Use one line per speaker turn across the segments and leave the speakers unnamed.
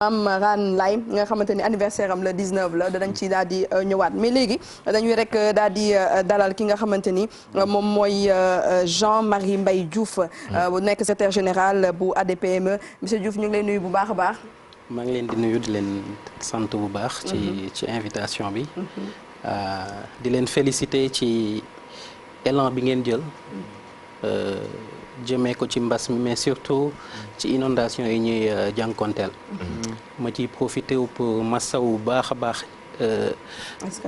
am Raan Lay nga xamante ni anniversaire am le 19 la danañ ci daal di ñëwaat mais léegi dañuy rek daal di dalal ki nga xamante ni moom mooy Jean-Marie Mbaye Diouf bu nekk secrétaire général bu ADPME monsieur Diouf ñu ngi lay nuyu bu baax a baax.
maa ngi leen di nuyu di leen sant bu baax. ci invitation bi. di leen féliciter ci élan bi ngeen jël. jëmee ko ci mbas mi mais surtout ci inondation yi ñuy jànkonteel. ma ciy profité pour massawu bu baax a baax.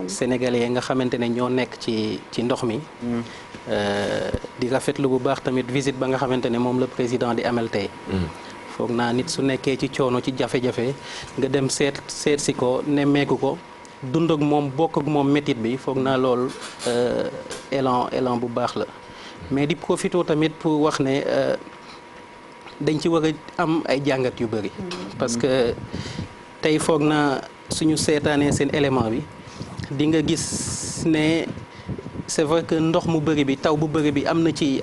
Sénégalais yi nga xamante ne ñoo nekk ci ndox mi. di rafetlu bu baax tamit visite ba nga xamante ne moom la président di amal tey. foog naa nit su nekkee ci coono ci jafe-jafe nga dem seet si ko nemmeeku ko dund ak moom bokk ak moom métit bi foog naa lool élan bu baax la. mais di profité tamit pour wax ne dañ ci war a am ay jàngat yu bëri. parce que tey foog naa suñu seetaanee seen élément bi di nga gis ne c'est vrai que ndox mu bëri bi taw bu bëri bi am na ci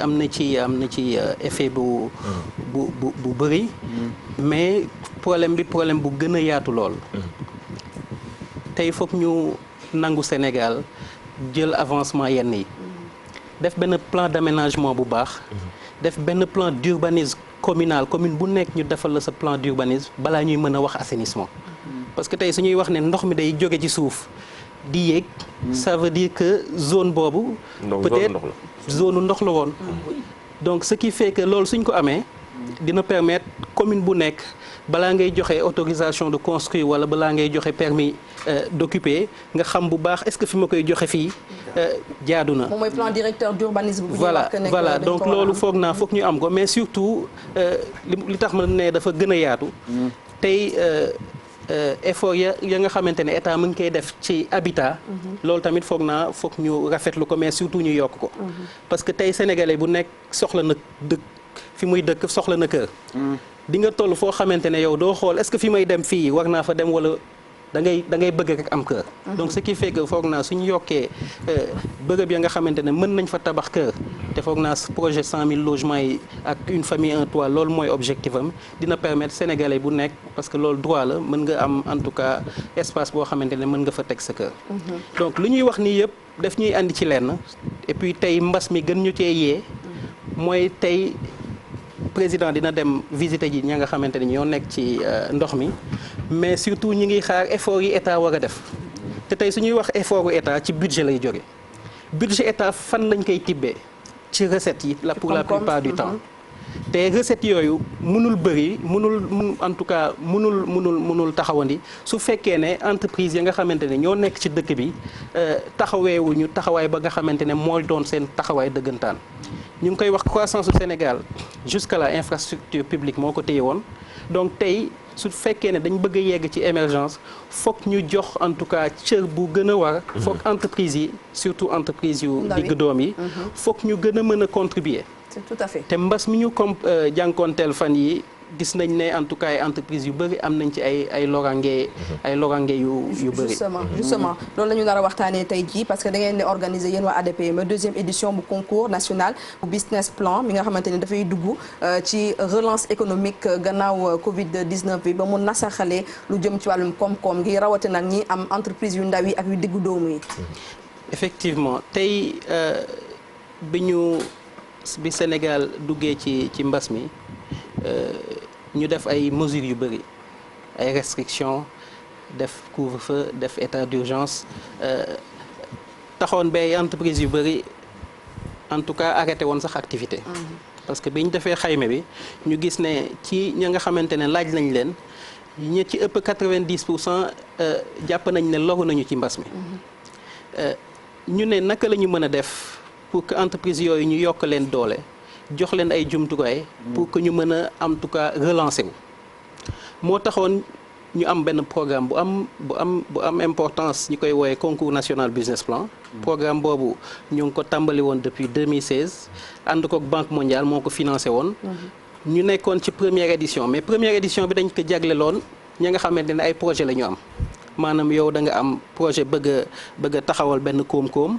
effet bu bëri. mais problème bu gën a yaatu lool. tey foog ñu nangu Sénégal jël avancement yenn yi. def benn plan d'aménagement bu baax. def benn plan d'urbanisme communal commune bu nekk ñu defal la sa plan d'urbanisme balaa ñuy mën a wax assainissement. parce que tey su ñuy wax ne ndox mi day jóge ci suuf di yéeg. ça veut dire que zone boobu. peut-être zone ndox la woon. donc ce qui fait que loolu suñ ko amee. dina permettre commune bu nekk balaa ngay joxe autorisation de construire wala balaa ngay joxe permis d'occuper nga xam bu baax est-ce que fi ma koy joxe fii jaadu na.
moom mooy plan directeur d'urbanisme.
voilà donc loolu foog ñu am ko mais surtout li tax ma ne dafa gën a yaatu. tey effort ya nga xamante ne état mu ngi koy def ci habitat. loolu tamit foog ñu rafetlu ko mais surtout ñu yokk ko. parce que tey sénégalais bu nekk soxla na dëkk. fi muy dëkk soxla na kër. di nga toll foo xamante ne yow doo xool est-ce que fi may dem fii war naa fa dem wala da ngay bëgg rek am kër. donc ce qui fait que foog naa suñu yokkee bërëb ya nga xamante ne mën nañ fa tabax kër te foog naa projet 100 000 logements yi ak une famille un toit loolu mooy objectif am dina permettre sénégalais bu nekk parce que loolu droit la mën nga am en tout cas espace boo xamante ne mën nga fa teg sa kër. donc lu ñuy wax nii yëpp daf ñuy andi ci lenn et puis tey mbas mi gën ñu cee yee mooy tey. président dina dem visiter ji ña nga xamante ne ñoo nekk ci ndox mi mais surtout ñi ngi xaar effort yi état war a def te tey su ñuy wax effort gu état ci budget lay jóge budget état fan lañ koy tibbee ci recettes yi la pour la plupart du temps te recettes yooyu mënul bëri en tout cas mënul taxawandi su fekkee ne entreprise yi nga xamante ne ñoo nekk ci dëkk bi taxaweewuñu taxawaay ba nga xamante ne mooy doon seen taxawaay dëggantaan. ñu ngi koy wax croissance du Sénégal jusqu'à la infrastructure publique moo ko téye woon donc tey su fekkee ne dañ bëgg a yegg ci émergence foog ñu jox en tout cas cër bu gën a war. foog entreprise yi surtout entreprise yu digg doom yi. foog ñu gën a mën a contribuer.
c'est tout à fait.
te mbas mi ñu jànkoonteel fan yi gis nañ ne en tout cas ay entreprises yu bëri am nañ ci ay lorange yu bëri.
justement loolu la ñu nar a waxtaanee tey jii parce que da ngeen di organiser yéen waa ADPME deuxième édition bu concours national bu business plan mi nga xamante ne dafay dugg ci relance économique gannaaw Covid 19 bi ba mu nasaxalee lu jëm ci wàllum koom-koom gi rawatina nag ñi am entreprise yu ndaw yi ak yu diggu doomu yi.
effectivement tey bi Sénégal duggee ci mbas mi. ñu def ay mesures yu bëri ay restrictions def couvre-feu def état d'urgence taxoon ba ay entreprises yu bëri en tout cas arrêté woon sax activité. parce que bi ñu defee xayma bi ñu gis ne ci ña nga xamante ne laaj nañ leen ñi ci ëpp 90% jàpp nañ ne loru nañu ci mbas mi. ñu ne naka la ñu mën a def pour que entreprise yooyu ñu yokk leen doole. jox leen ay jumtukaay pour que ñu mën a en tout cas relancer wu moo taxoon ñu am benn programme bu am importance ñu koy woowe concours national business plan programme boobu ñu ngi ko tàmbali woon depuis 2016 ànd ko Banque mondiale moo ko financé woon ñu nekkoon ci première édition mais première édition bi dañ ko jagleloon ña nga xamante ne ay projet la ñu am maanaam yow da nga am projet bëgg a taxawal benn koom-koom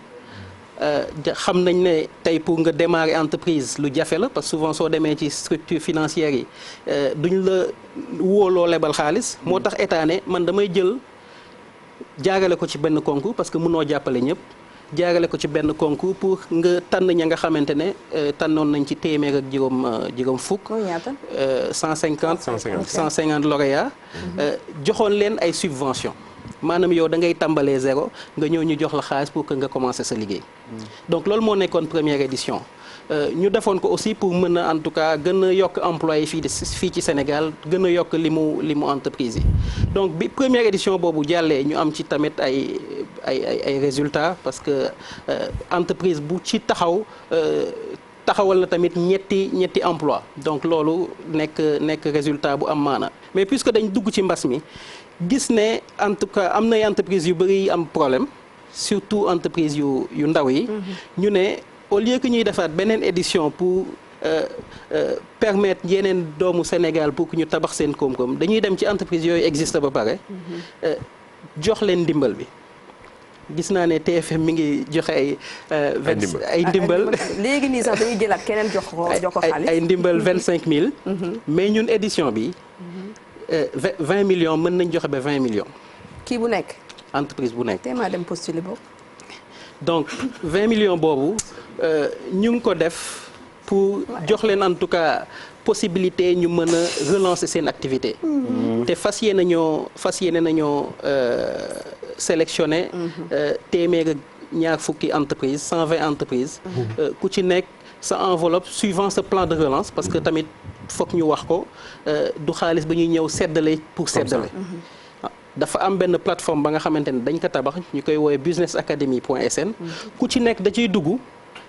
xam nañ ne tey pour nga démarrer entreprise lu jafe la parce que souvent soo demee ci structure financière yi duñ la wóoloo lebal xaalis moo tax état ne man damay jël jaarale ko ci benn concours parce que mënoo jàppale ñëpp jaarale ko ci benn concours pour nga tànn ña nga xamante ne tànnoon nañ ci téeméer ak juróom fukk 150 lauréats joxoon leen ay subventions maanaam yow da ngay tàmbalee zéro nga ñëw ñu jox la xaalis pour que nga commencer sa liggéey donc loolu moo nekkoon première édition ñu defoon ko aussi pour mën a en tout cas gën a yokk employé fii ci Sénégal gën a yokk li mu entreprise yi donc bi première édition boobu jàllee ñu am ci tamit ay résultats parce que entreprise bu ci taxawal na tamit ñetti emploi donc loolu nekk résultat bu am maana mais puisque dañ dugg ci mbas mi gis ne en tout cas am nay entreprise yu bëri am problème surtout entreprise yu ndaw yi ñu ne au lieu que ñuy defaat beneen édition pour permettre yeneen doomu Sénégal pour que ñu tabax seen koom-koom dañuy dem ci entreprise yooyu existe ba pare jox leen ndimbal bi gis naa ne TFM mi ngi joxe ay ndimbal
léegi nii sax dañuy jëlaat keneen jox ko xaalis
ay ndimbal 25000 mais ñun édition bi 20 millions mën nañ joxe ba 20 millions
kii bu nekk
entreprise bu nekk
téemaa dem postuler boobu donc
20 millions boobu ñu ngi ko def pour jox leen en tout cas possibilité ñu mën a relancer seen activité te fas yéene nañoo sélectionné téeméer ak ñaar fukki entreprise 120 entreprises ku ci nekk sa enveloppe suivant ce plan de relance parce que tamit foog ñu wax ko du xaalis ba ñuy ñëw seddale pour seddale dafa am benn plateforme ba nga xamante ne dañ ko tabax ñu koy woowee businessacademy.sn ku ci nekk da ciy dugg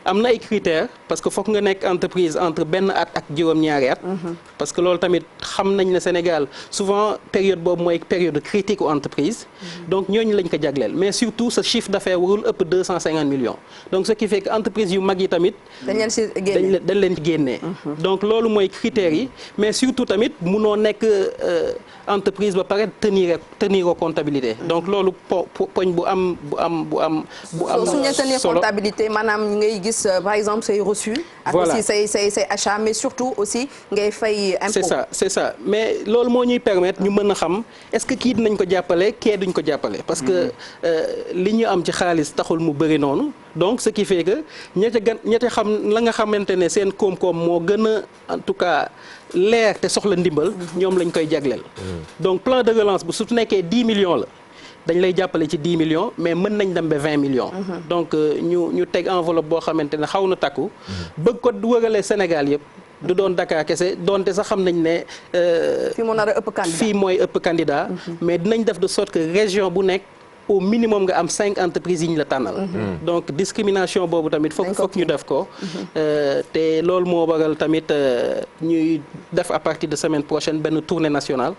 am na ay critères parce que foog nga nekk entreprise entre benn at ak juróom-ñaari at parce que loolu tamit xam nañ ne Sénégal souvent période boobu mooy période critique aux entreprises donc ñooñu lañ ko jagleel mais surtout sa chiffre d'affaires warul ëpp 250 millions donc ce qui fait que entreprise yu mag yi tamit dañ leen génnee donc loolu mooy critères yi mais surtout tamit munoo nekk entreprise ba pare tenir comptabilité donc loolu poñ bu am
su ñu tenir comptabilité maanaam ngay gis par exemple say reçu ak aussi say achat mais surtout aussi ngay fay impôt
c'est ça mais loolu moo ñuy permettre ñu mën a xam est-ce que kii dinañ ko jàppale kee duñ ko jàppale parce que li ñu am ci xaalis taxul mu bëri noonu donc ce qui fait que ñetti xam la nga xamante ne seen koom-koom moo gën a en tout cas leer te soxla ndimbal ñoom lañ koy jagleel donc plan de relance bu su nekkee 10 millions la dañ lay jàppale ci 10 millions mais mën nañ dem ba 20 millions donc ñu teg enveloppe boo xamante ne xaw na takku bëgg ko wëralee Sénégal yëpp du doon Dakar kese doonte sax xam nañ ne fii mooy ëpp candidat mais dinañ def de sorte que région bu nekk au minimum nga am 5 entreprises yi ñu la tànnal donc discrimination boobu tamit foog ñu def ko te loolu moo waral tamit ñuy def à partir de semaine prochaine benn tournée nationale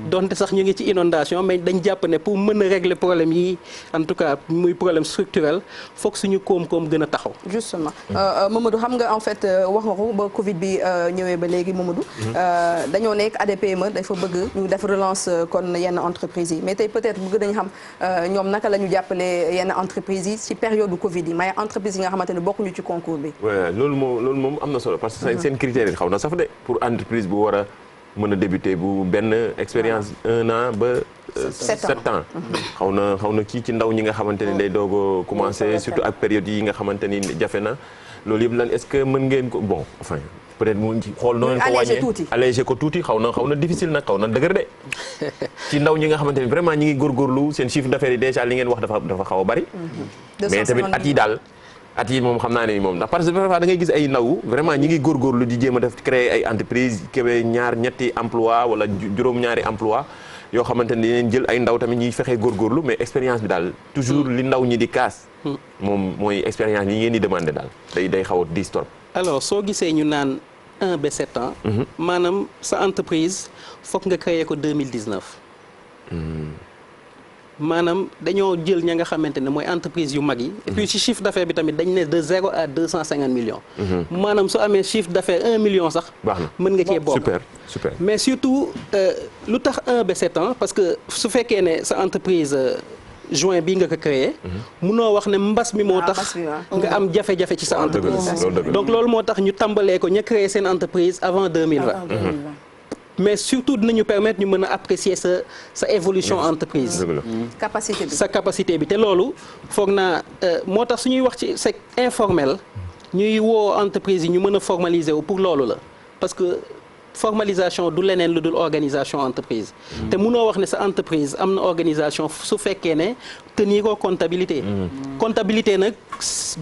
donte sax ñu ngi ci inondation mais dañ jàpp ne pour mën a régler problème yi en tout cas muy problème structurel foog suñu koom-koom gën a taxaw
justement Mamadou xam nga en fait wax nga ko ba Covid bi ñëwee ba léegi Mamadou dañoo nekk ADPME dafa bëgg ñu def relance kon yenn entreprises yi mais tey peut-être bëgg dañu xam ñoom naka la ñu jàppale yenn entreprises yi ci période du Covid yi may entreprises yi nga xamante ne bokkuñu ci concours bi.
waaw loolu moom am na solo parce que seen critères yi xaw na saf de pour entreprise bu war a mën a débuter bu benn expérience 1 an ba 7 ans xaw na kii ci ndaw ñi nga xamante ni day doog a commencer surtout ak période yi nga xamante ni jafe na loolu yëpp lan est-ce que mën ngeen ko bon enfin peut-être mu xool noo leen ko wàññee allégé ko tuuti xaw na difficile nag xaw na dëgër de ci ndaw ñi nga xamante ni vraiment ñi ngi góorgóorlu seen chiffre d'affaires yi déjà li ngeen wax dafa xaw a bari mais tamit at yi moom xam naa ne moom ndax parce que parfois da ngay gis ay ndaw vraiment ñi ngi góorgóorlu di jéem a def créer ay entreprise kebe ñetti emploi wala juróom-ñaari emploi yoo xamante ni dinañ jël ay ndaw tamit ñuy fexee góorgóorlu mais expérience bi daal toujours li ndaw ñi di kaas moom mooy expérience yi ngeen di demander daal day xaw a diis trop.
alors soo gisee ñu naan 1 ba 7 ans maanaam sa entreprise foog nga créer ko 2019 maanaam dañoo jël ña nga xamante ne mooy entreprise yu mag yi et puis ci chiffre d'affaires bi tamit dañ ne de 0 à 250 millions maanaam soo amee chiffre d'affaires 1 million sax mën nga cee bokk
super
mais surtout lu tax 1 ba 7 ans parce que su fekkee ne sa entreprise juin bii nga ko créé. munoo wax ne mbas mi moo tax nga am jafe-jafe ci sa entreprise. donc loolu moo tax ñu tàmbalee ko ña créé seen entreprise avant 2020. mais surtout dinañu permettre ñu mën a apprécier sa évolution entreprise.
capacité bi
sa capacité bi te loolu foog naa moo tax su ñuy wax ci c'est informel ñuy woo entreprise yi ñu mën a formaliser wu pour loolu la parce que formalisation du leneen lu dul organisation entreprise. te munoo wax ne sa entreprise am na organisation su fekkee ne tenir ko comptabilité. comptabilité nag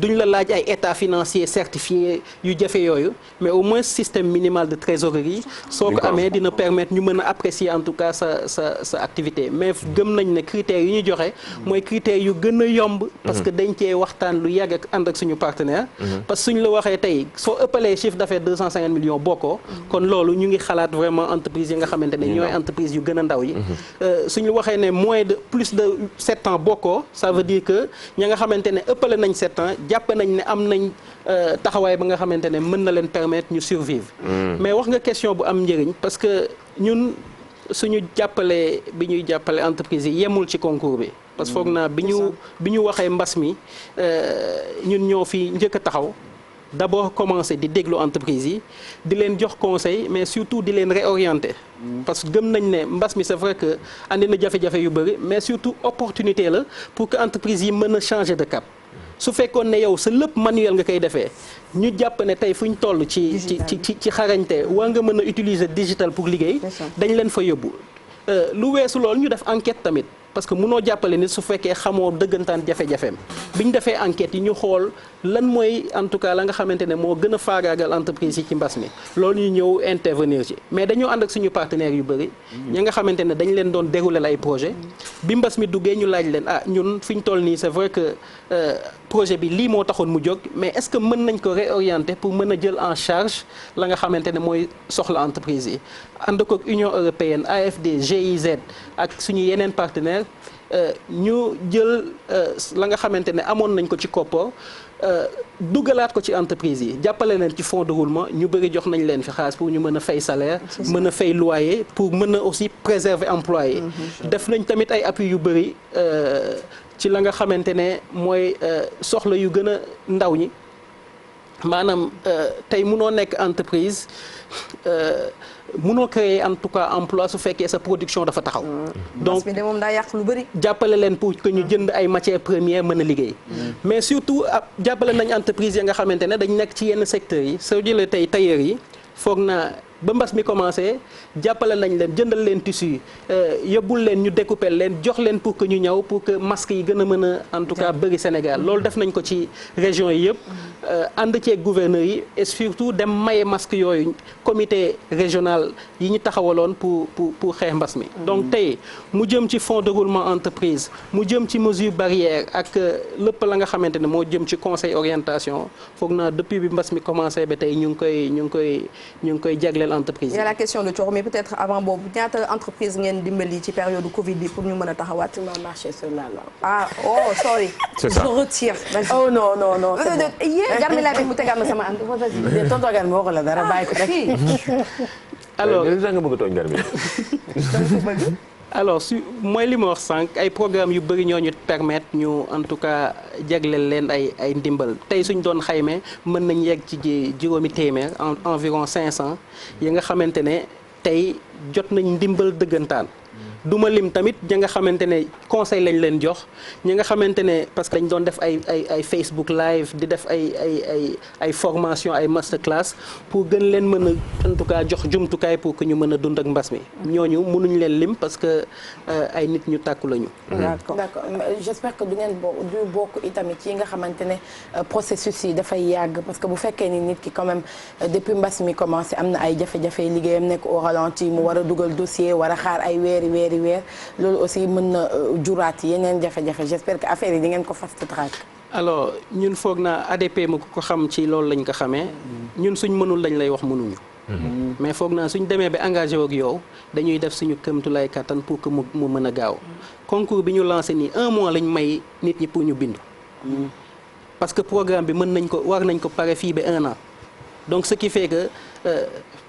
duñ la laaj ay état financier certifié yu jafe yooyu mais au moins système minimal de trésorerie soo ko amee dina permettre ñu mën a apprécier en tout cas sa activité mais gëm nañ ne critères yi ñu joxe mooy critères yu gën a yomb parce que dañ cee waxtaan lu yàgg ak ànd ak suñu partenaire parce que suñ la waxee tey soo ëppalee chiffre d'affaires 250 millions bokkoo kon loolu ñu ngi xalaat vraiment entreprise yi nga xamante ne ñooy entreprise yu gën a ndaw yi suñu waxee ne moins de plus de 7 ans bokkoo ça veut dire que ña nga xamante ne ëppale nañ 7 ans jàpp nañ ne am nañ taxawaay ba nga xamante ne mën na leen permettre ñu survivre mais wax nga question bu am njëriñ parce que ñun suñu jàppale bi ñuy jàppale entreprise yi yemul ci concours bi parce que foog naa bi ñu waxee mbas mi ñun ñoo fi njëkk a taxaw d'abord commencer di déglu entreprise yi di leen jox conseil mais surtout di leen réorienter parce que gëm nañ ne mbas mi c'est vrai que andi na jafe-jafe yu bëri mais surtout opportunité la pour que entreprise yi mën a changer de cap su fekkoon ne yow sa lépp manuel nga koy defee ñu jàpp ne tey fu ñu toll ci xarañte war nga mën a utiliser digital pour liggéey dañ leen fa yóbbu lu weesu loolu ñu def enquête tamit parce que munoo jàppale nit su fekkee xamoo dëggantaan jafe-jafeem bi ñu defee enquête yi ñu xool lan mooy en tout cas la nga xamante ne moo gën a faagaagal entreprise yi ci mbas mi loolu ñu ñëw intervenir ci mais dañoo ànd ak suñu partenaires yu bëri ñi nga xamante ne dañ leen doon dérouler ay projet bi mbas mi duggee ñu laaj leen ñun fi ñu toll nii c'est vrai que projet bi lii moo taxoon mu jóg mais est-ce que mën nañ ko réorienter pour mën a jël en charge la nga xamante ne mooy soxla entreprise yi ànd ko Union européenne AFD GIZ ak suñu yeneen partenaires ñu jël la nga xamante ne amoon nañ ko ci koppar dugalaat ko ci entreprise yi jàppale leen ci fonds de roulement ñu bëri jox nañ leen fi xaalis pour ñu mën a fay salaire mën a fay loyer pour mën a aussi préserver employés def nañ tamit ay appui yu bëri ci la nga xamante ne mooy soxla yu gën a ndaw ñi maanaam tey munoo nekk entreprise munoo créer en tout cas emploi su fekkee sa production dafa taxaw. donc
moom daa yàq lu bëri.
jàppale leen pour que ñu jënd ay matières premières mën a liggéey. mais surtout jàppale nañ entreprise yi nga xamante ne dañ nekk ci yenn secteurs yi soo jëlee tey tailleur yi foog naa ba mbas mi commencé jàppale nañ leen jëndal leen tissu yóbbul leen ñu découper leen jox leen pour que ñu ñëw pour que masques yi gën a mën a en tout cas bëri Sénégal loolu def nañ ko ci régions yi yëpp. ànd ceeg gouverneurs yi et surtout dem maye masque yooyu comité régional yi ñu taxawaloon pour xeex mbas mi. donc tey mu jëm ci fonds de roulement entreprise mu jëm ci mesure barrière ak lépp la nga xamante ne moo jëm ci conseil orientation foog naa depuis bi mbas mi commencé ba tey ñu ngi koy jagleel entreprise.
Il y a la question de Thioro mais peut-être avant boobu ñaata entreprise ngeen dimbali ci période Covid bi pour ñu mën a taxawaat.
Tu m'as marché sur la langue.
ah oh sorry.
C'est ça.
Je retire.
oh non non non.
Garmi laa mu tegal ma sama ànd.
de tonton Garmi waxu la dara bàyyi ko rek.
alors
nga bëgg a tooñ Garmi.
alors mooy li ma wax sànq ay programmes yu bëri ñoo ñu permettre ñu en tout cas jagleel leen ay ndimbal tey suñ doon xayme mën nañ yegg ci juróomi téeméer environ 500 yi nga xamante ne tey jot nañ ndimbal dëggantaan. duma lim tamit ñi nga xamante ne conseil lañ leen jox ñi nga xamante ne parce que dañ doon def ay Facebook live di def ay formation ay master class pour gën leen mën a en tout cas jox jumtukaay pour que ñu mën a dund ak mbas mi ñooñu mënuñ leen lim parce que ay nit ñu tàkku lañu.
d'accord j'espère que du bokk itamit yi nga xamante ne processus yi dafay yàgg parce que bu fekkee ni nit ki quand même depuis mbas mi commencé am na ay jafe-jafe liggéeyam nekk au ralenti mu war a dugal dossier war a xaar ay weeri loolu aussi mën na juraat yeneen jafe-jafe j'espère que affaire yi di ngeen ko fast track.
alors ñun foog naa ADP ma ko xam ci loolu lañ ko xamee ñun suñ mënul lañ lay wax mënuñu. mais foog naa suñ demee ba engagé ak yow dañuy def suñu këmtulaay kattan pour que mu mën a gaaw concours bi ñu lancé nii 1 mois lañ may nit ñi pour ñu bindu. parce que programme bi war nañ ko pare fii ba 1 an donc ce qui fait que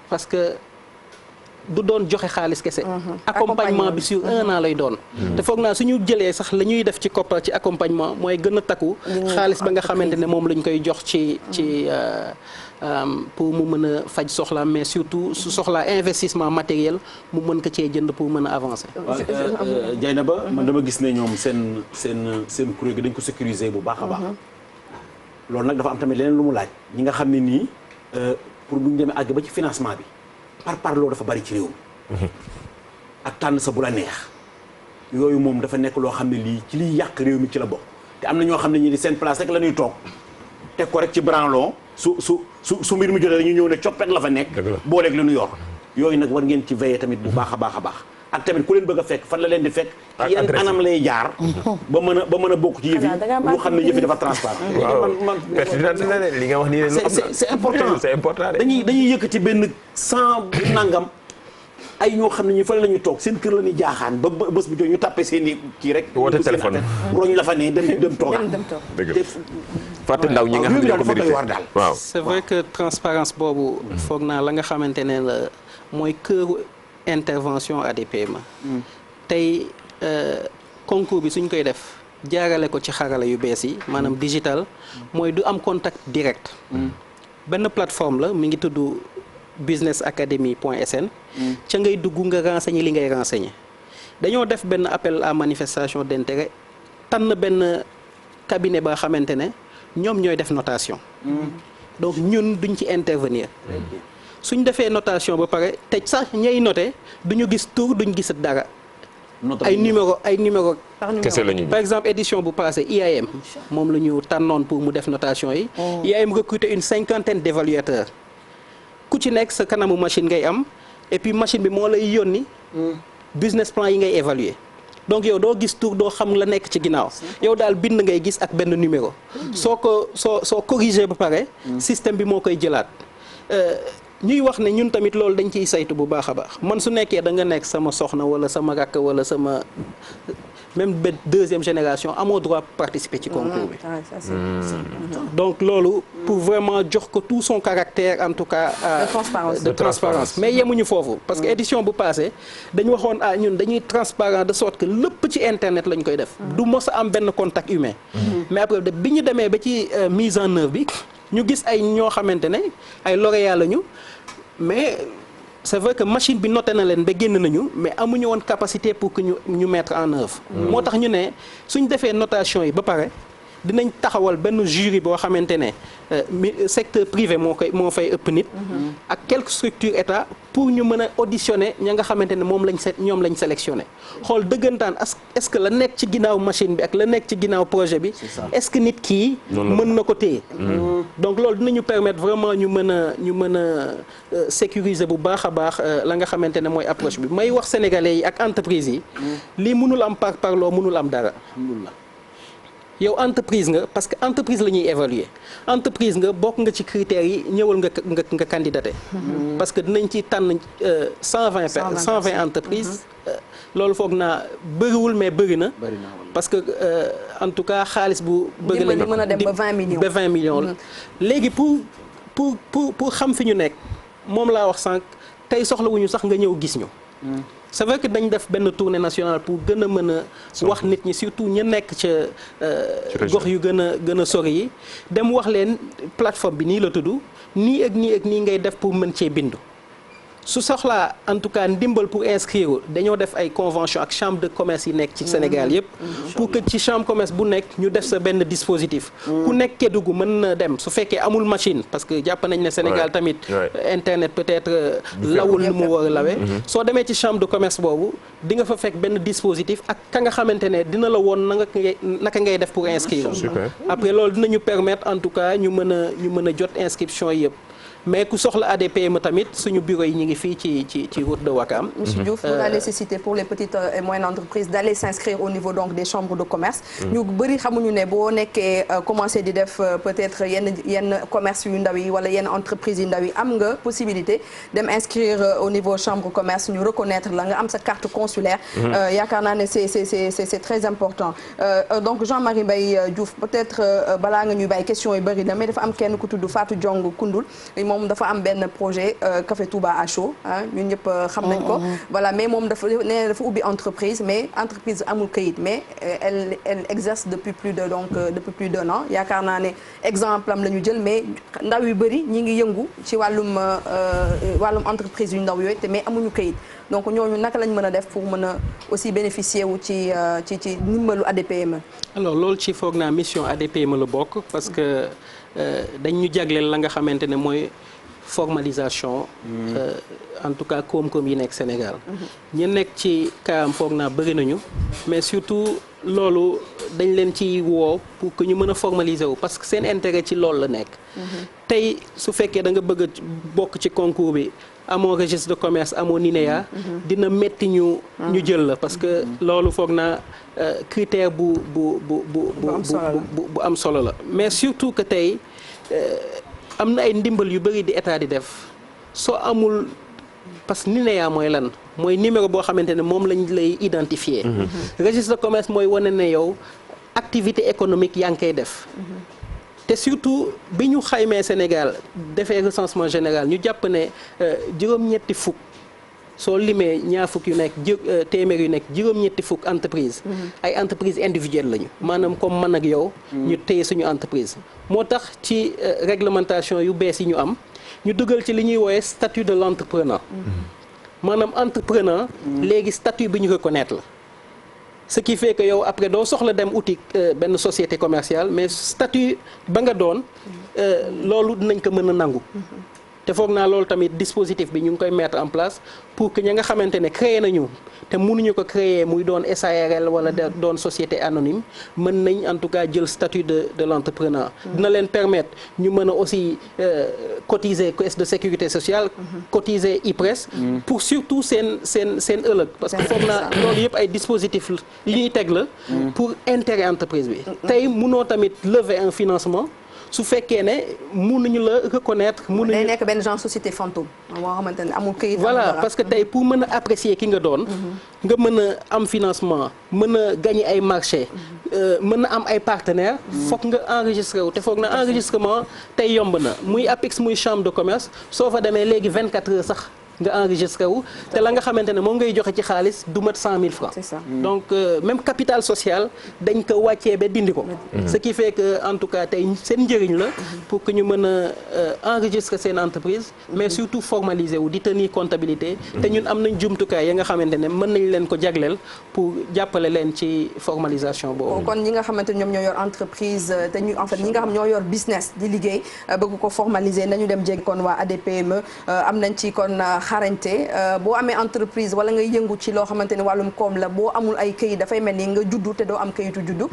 parce que du doon joxe xaalis kese. accompagnement bi sur 1 an lay doon. te foog naa suñu jëlee sax la ñuy def ci koppar ci accompagnement mooy gën a takku. xaalis ba nga xamante ne moom lañ koy jox ci pour mu mën a faj soxla mais surtout su soxlaa investissement matériel mu mën ko cee jënd pour mën a avancer.
Dieynaba man dama gis ne ñoom seen kuréel gi dañ ko sécuriser bu baax a baax. loolu nag dafa am tamit leneen lu mu laaj ñi nga xam ne nii pour bu ñu demee àgg ba ci financement bi par loolu dafa bari ci réew mi ak tànn sa bu la neex yooyu moom dafa nekk loo xam ne lii ci liy yàq réew mi ci la bokk te am na ñoo xam ne ñi di seen place rek la ñuy toog teg ko rek ci branlon su mbir mi jotee dañu ñëw ne coppet la fa nekk booleeg li ñu yor yooyu nag war ngeen ci veiller tamit bu baax a baax a baax ak tamit ku leen bëgg a fekk fan la leen di fekk ci yan anam lay jaar ba mën a bokk ci yëf yi ñu xam ne yëf yi dafa transparent
li nga wax nii
c'est important
c'est important
dañuy yëkkati benn 100 nangam ay ñoo xam ne ñu fa la ñu toog seen kër la ñuy jaaxaan ba bés bu jot ñu tàppe seen i kii rek
woote téléphone
roñ la fa ne dem toogaat
fàtte ndaw ñi nga xam ne ñoo ko mérité
daal
waaw
c'est vrai que transparence boobu foog naa la nga xamante ne la mooy këru intervention ADPME tey concours bi suñ koy def jaarale ko ci xarala yu bees yi maanaam digital mooy du am contact direct benn plateforme la mi ngi tudd businessacademy.sn ca ngay dugg nga renseigner li ngay renseigner dañoo def benn appel à manifestation d'intérêt tànn benn cabinet ba xamante ne ñoom ñooy def notation donc ñun duñ ci intervenir suñ defee notation ba pare te sax ñay noté duñu gis tur duñ gis dara ay numéro
kese la ñu
par exemple édition bu passé IAM moom la ñu tànnoon pour mu def notation yi IAM recruté une 50aine d'évaluateurs ku ci nekk sa kanamu machine ngay am et puis machine bi moo lay yónni business plan yi ngay évaluer donc yow doo gis tur doo xam la nekk ci ginnaaw yow daal bind ngay gis ak benn numéro soo corriger ba pare système bi moo koy jëlaat ñuy wax ne ñun tamit loolu dañ ciy saytu bu baax a baax man su nekkee da nga nekk sama soxna wala sama rakk wala sama même ba 2e génération amoo droit participer ci concours bi donc loolu pour vraiment jox ko tout son caractère en tout cas de transparence mais yemuñu foofu parce que édition bu passé dañu waxoon ñun dañuy transparent de sorte que lépp ci internet lañ koy def du mos a am benn contact humain mais après bi ñu demee ba ci mise en œuvre bi ñu gis ay ñoo xamante ne ay lauréats lañu mais c'est vrai que machine bi noté na leen ba génn nañu mais amuñu woon capacité pour que ñu mettre en œuvre moo tax ñu ne suñ defee notation yi ba pare dinañ taxawal benn jury boo xamante ne secteur privé moo fay ëpp nit ak quelques structures état pour ñu mën a auditionner ña nga xamante ne ñoom lañ sélectionné xool dëggantaan est-ce que la nekk ci ginnaaw machine bi ak la nekk ci ginnaaw projet bi est-ce que nit kii mën na ko téye donc loolu dinañu permettre vraiment ñu mën a sécuriser bu baax a baax la nga xamante ne mooy approche bi may wax sénégalais yi ak entreprise yi lii mënul am parloo mënul am dara yow entreprise nga parce que entreprise la ñuy évaluer entreprise nga bokk nga ci critères yi ñëwal nga candidaté parce que dinañ ci tànn 120 entreprises loolu foog naa bëriwul mais bëri na parce que en tout cas xaalis bu bëri la
mën a dem ba 20 millions
ba 20 millions la léegi pour xam fi ñu nekk moom laa wax sànq tey soxlawuñu sax nga ñëw gis ñu c'est vrai que dañ def benn tournée nationale pour gën a mën a wax nit ñi surtout ñu nekk ca gox yu gën a sori yi dem wax leen plateforme bi nii la tudd nii ak nii ngay def pour mën cee bindu su soxlaa en tout cas ndimbal pour inscrire dañoo def ay convention ak chambre de commerce yi nekk ci Sénégal yëpp pour que ci chambre commerce bu nekk ñu def sa benn dispositif ku nekk Kédougou mën na dem su fekkee amul machine parce que jàpp nañ ne Sénégal tamit internet peut-être lawul nu mu war a lawee soo demee ci chambre de commerce boobu di nga fa fekk benn dispositif ak ka nga xamante ne dina la woon naka ngay def pour inscrire après loolu dinañu permettre en tout cas ñu mën a jot inscription yi yëpp mais ku soxla ADPME tamit suñu bureau yi ñu ngi fii ci route de Ouakam.
Monsieur Diouf, la nécessité pour les petites et moyennes entreprises d'aller s'inscrire au niveau donc des chambres de commerce. ñu bëri xamuñu ne boo nekkee commencé di def peut-être yenn commerce yu ndaw yi wala yenn entreprises yu ndaw yi am nga possibilité dem inscrire au niveau chambre commerce ñu reconnaître la nga am sa carte consulaire. yaakaar naa ne c'est très important donc Jean-Marie Mbaye Diouf peut-être balaa nga ñuy bàyyi question yi bëri na mais dafa am kenn ku tudd Fatou Diong Koundoul. moom dafa am benn projet Café Touba à chaud ñun ñëpp xam nañ ko. voilà mais moom dafa nee dafa ubbi entreprise mais entreprise amul kayit mais elle exerce depuis plus d'un an yaakaar naa ne exemple am la ñu jël mais ndaw yu bëri ñi ngi yëngu ci wàllum entreprise yu ndaw yooyu te mais amuñu kayit donc ñooñu naka lañ mën a def pour mën a aussi bénéficier wu ci ndimbalu ADPME.
alors loolu ci foog naa mission ADPME la bokk parce que dañ ñu jagleel la nga xamante ne mooy formalisation. en tout cas koom-koom yi nekk Sénégal. ñu nekk ci kaam foog naa bëri nañu mais surtout loolu dañ leen ci woo pour que ñu mën a formaliser wu parce que seen intérêt ci loolu la nekk. tey su fekkee da nga bëgg a bokk ci concours bi amoo registre de commerce amoo NINEA. dina metti ñu jël la parce que loolu foog naa critère bu am solo la mais surtout que tey am na ay ndimbal yu bëri di état di def soo amul parce que NINEA mooy lan mooy numéro boo xamante ne moom lañ lay identifier. registre de commerce mooy wane ne yow activité économique yaa ngi koy def. te surtout bi ñu xaymee Sénégal defee recensement général ñu jàpp ne juróom-ñetti fukk soo limee ñaar fukk yu nekk téeméer yu nekk juróom-ñetti fukk entreprise ay entreprise individuelle lañu maanaam comme man ak yow ñu téye suñu entreprise moo tax ci réglementation yu bees yi ñu am ñu dugal ci li ñuy woowe statut de l'entrepreneur maanaam entrepreneur léegi statut bi ñu reconnaître la ce qui fait que yow après doo soxla dem uti benn société commerciale mais statut ba nga doon loolu dinañ ko mën a nangu te foog naa loolu tamit dispositif bi ñu ngi koy mettre en place pour que ña nga xamante ne créé nañu te mënuñu ko créer muy doon SARL wala doon société anonyme mën nañ en tout cas jël statut de l'entrepreneur dina leen permettre ñu mën a aussi cotiser caisse de sécurité sociale cotiser IPRES pour surtout seen ëllëg parce que foog naa loolu yëpp ay dispositif yi ñuy teg la pour intérêt entreprise bi tey mënoo tamit lever un financement su fekkee ne mënuñu la reconnaître mënuñu
day nekk benn genre société fantôme moo xamante ne amul këyit
voilà parce que tey pour mën a apprécier ki nga doon nga mën a am financement mën a gagner ay marché mën a am ay partenaires foog nga enregistré wu te foog na enregistrement tey yomb na muy APIX muy chambre de commerce soo fa demee léegi 24 heures sax nga enregistré wu te la nga xamante ne moom ngay joxe ci xaalis du mat 100 000 francs.
C'est ça.
donc même capital social dañ ko wàccee ba dindi ko. ce qui fait que en tout cas tey seen njëriñ la pour que ñu mën a enregistrer seen entreprise mais surtout formaliser wu di tenir comptabilité te ñun am nañ jumtukaay ya nga xamante ne mën nañ leen ko jagleel pour jàppale leen ci formalisation boobu.
kon ñi nga xamante ne ñoom ñoo yor entreprise te ñu en fait ñi nga xam ñoo yor business di liggéey bëgg ko formaliser nañu dem jéggi kon waa ADPME am nañ ci kon xarañte boo amee entreprise wala ngay yëngu ci loo xamante ne wàllum koom la boo amul ay këyit dafay mel ni nga juddu te doo am këyitu juddu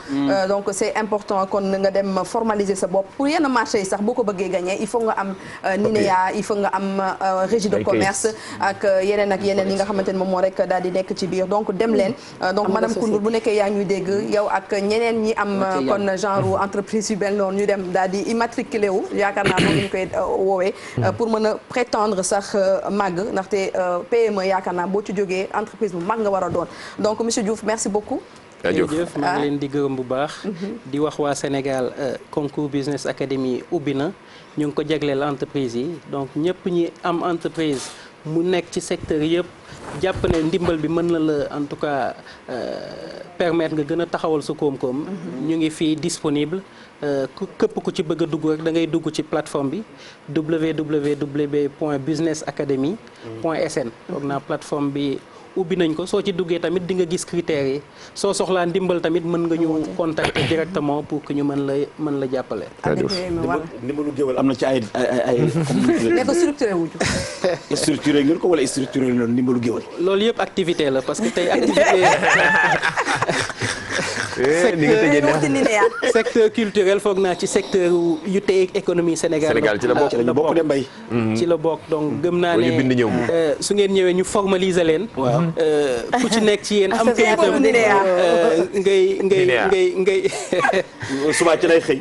donc c'est important kon nga dem formaliser sa bopp pour yenn marché yi sax boo ko bëggee gagner il faut nga am NINEA il faut nga am registre de commerce ak yeneen yi nga xamante ne moom moo rek daal di nekk ci biir donc dem leen donc madame Koundoul bu nekkee yaa ñuy dégg yow ak ñeneen ñi am kon genre entreprise yu bel noonu ñu dem daal di immatriculé wu yaakaar naa moom ñu koy woowee pour mën a prétendre sax màgg ndaxte PME yaakaar naa boo ci jógee entreprise bu mag nga war a doon donc monsieur Diouf merci beaucoup.
jërëjëf maa ngi leen di gërëm bu baax. di wax waa Sénégal concours business academy ubbi na ñu ngi ko jagleel entreprise yi donc ñëpp ñi am entreprise mu nekk ci secteur yëpp jàpp ne ndimbal bi mën na la en tout cas permettre nga gën a taxawal sa koom-koom. ñu ngi fii disponible. képp ku ci bëgg a dugg rek da ngay dugg ci plateforme bi www.businessacademy.sn foog naa plateforme bi ubbi nañ ko soo ci duggee tamit di nga gis critères yi soo soxlaa ndimbal tamit mën nga ñu contacter directement pour que ñu mën la jàppale.
ndimbalu géwël am na ci ay
ne ko structuré wuñu
structuré ngeen ko wala structuré loolu ndimbalu géwël.
loolu yëpp activité la parce que tey activité secteur culturel foog naa ci secteur yu tey économie Sénégal
ci la bokk
ci la bokk de mbay.
ci la bokk donc gëm naa ne su ngeen ñëwee ñu formaliser leen.
waaw
ku ci nekk ci yéen am kayitam ngay
suba ci lay xëy.